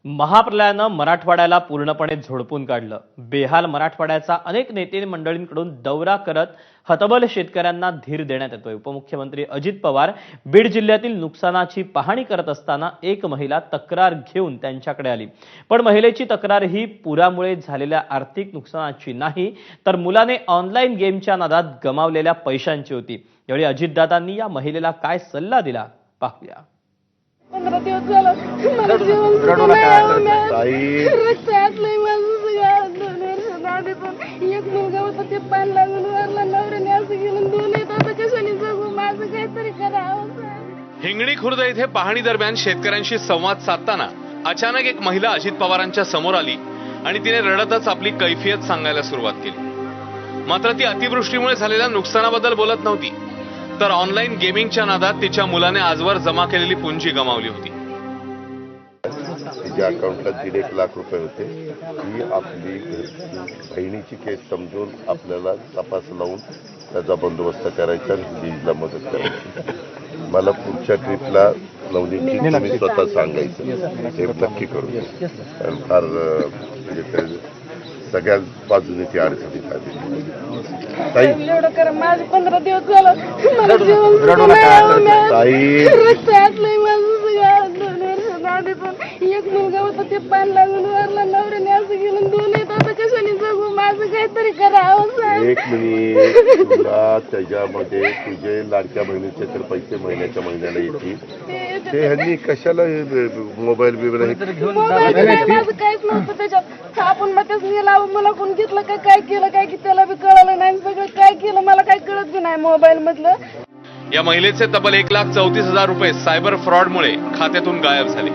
महाप्रलयानं मराठवाड्याला पूर्णपणे झोडपून काढलं। बेहाल मराठवाड्याचा अनेक नेते मंडळींकडून दौरा करत हतबल शेतकऱ्यांना धीर देण्यात येतोय। उपमुख्यमंत्री अजित पवार बीड जिल्ह्यातील नुकसानाची पाहणी करत असताना एक महिला तक्रार घेऊन त्यांच्याकडे आली, पण महिलेची तक्रार ही पुरामुळे झालेल्या आर्थिक नुकसानाची नाही, तर मुलाने ऑनलाईन गेमच्या नादात गमावलेल्या पैशांची होती। यावेळी अजितदादांनी या महिलेला काय सल्ला दिला पाहूया। 15 दिवस झालं मला जेवण सुद्धा नाही ताई रस्त्यात लई माझं सगळं 2 वर्ष आधीपासून एक मुलगा होता ते पान लागून वारला नवऱ्याने असं गेलं 2 येत आता कशाने जगू माझं काहीतरी करावं। हिंगणी खुर्द येथे पाहणी दरम्यान शेतकऱ्यांशी संवाद साधताना अचानक एक महिला अजित पवारांच्या समोर आली आणि तिने रडतच आपली कैफियत सांगायला सुरुवात केली। मात्र ती अतिवृष्टीमुळे झालेल्या नुकसानाबद्दल बोलत नव्हती, तर ऑनलाईन गेमिंगच्या नादात तिच्या मुलाने आजवर जमा केलेली पुंजी गमावली होती। तिच्या अकाउंटला 1.5 लाख रुपये होते। ही आपली बहिणीची केस समजून आपल्याला तपास लावून त्याचा बंदोबस्त करायचा आणि बीजला मदत करायची। मला पुढच्या ट्रिपला नवनीतची तुम्ही स्वतः सांगायचं, हे नक्की करू। कारण फार म्हणजे सगळ्या बाजूने ती अडचणीत आली। ताई एवढं करा माझे 15 दिवस झालं मला जेवण सुद्धा नाही ताई रस्त्यात लई माझं सगळं 2 वर्ष आधीपासून एक मुलगा होता ते पान लागून वारला नवऱ्याने असं गेलं 2 येत आता कशाने जगू माझं काहीतरी करावं। एक मिनिट, तुला त्याच्यामध्ये तुझे लाडक्या बहिणीचे तर पैसे महिन्याला येतील, ते ह्यांनी कशाला मोबाईल बिबाईल माझं काहीच नव्हतं त्याच्यात। आपण मग तेच नेला मला कोण घेतलं काय केलं काय की त्याला बी कळालं नाही, सगळं काय केलं मला काय कळत बी नाही मोबाईल मधलं। या महिलेचे तब्बल 1,34,000 रुपये सायबर फ्रॉडमुळे खात्यातून गायब झाले।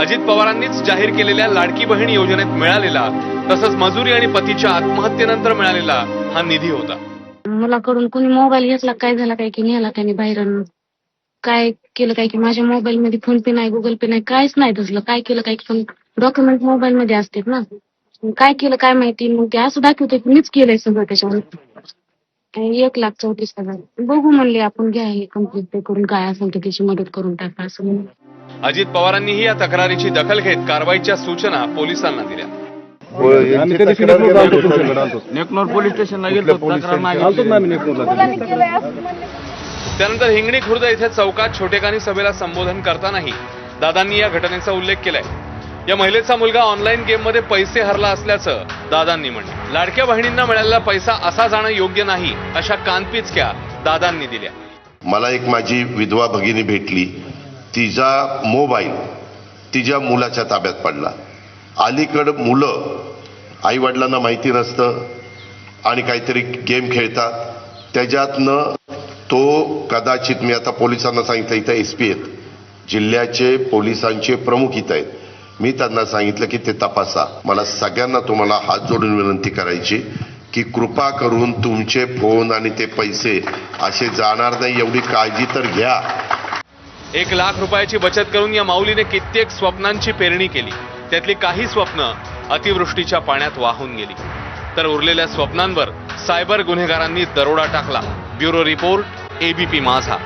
अजित पवारांनीच जाहीर केलेल्या लाडकी बहीण योजनेत मिळालेला, तसंच मजुरी आणि पतीच्या आत्महत्येनंतर मिळालेला हा निधी होता। मुलाकडून कोणी मोबाईल घेतला काय झाला काय की नेला त्याने बाहेरून, काय केलं काय की माझ्या मोबाईल मध्ये फोन पे नाही, गुगल पे नाही, काहीच नाही तसलं। काय केलं काय की पण डॉक्युमेंट मोबाईल मध्ये असतात ना, काय केलं काय माहिती। मग ते असं दाखवतंय की मीच केलंय सगळं त्याच्यावर। 1,34,000 बघू म्हणले आपण, घ्या हे कंप्लीट ते करून, काय असेल तर त्याची मदत करून टाका असं म्हणून। अजित पवारांनीही या तक्रारीची दखल घेत कारवाईच्या सूचना पोलिसांना दिल्या। नेकनूर पोलीस स्टेशनला गेलो, तक्रार मागितली मुलांनी केलंय असं म्हणले। त्यानंतर हिंगणी खुर्द येथे चौकात छोटेखानी सभेला संबोधन करतानाही दादांनी या घटनेचा उल्लेख केलाय। या महिलेचा मुलगा ऑनलाईन गेममध्ये पैसे हरला असल्याचं दादांनी म्हटलं। लाडक्या बहिणींना मिळालेला पैसा असा जाणं योग्य नाही, अशा कानपिचक्या दादांनी दिल्या। मला एक माझी विधवा भगिनी भेटली, तिचा मोबाईल तिच्या मुलाच्या ताब्यात पडला। अलीकडं मुलं आई वडिलांना माहिती नसतं आणि काहीतरी गेम खेळतात, त्याच्यातनं तो कदाचित, मी आता पोलिसांना सांगितलं, इथं SP आहेत, जिल्ह्याचे पोलिसांचे प्रमुख इथं आहेत, मी त्यांना सांगितलं की ते तपासा। मला सगळ्यांना तुम्हाला हात जोडून विनंती करायची की कृपा करून तुमचे फोन आणि ते पैसे असे जाणार नाही, एवढी काळजी तर घ्या। 1 लाख रुपयाची बचत करून या माऊलीने कित्येक स्वप्नांची पेरणी केली। त्यातली काही स्वप्न अतिवृष्टीच्या पाण्यात वाहून गेली, तर उरलेल्या स्वप्नांवर सायबर गुन्हेगारांनी दरोडा टाकला। ब्युरो रिपोर्ट, ABP माझा।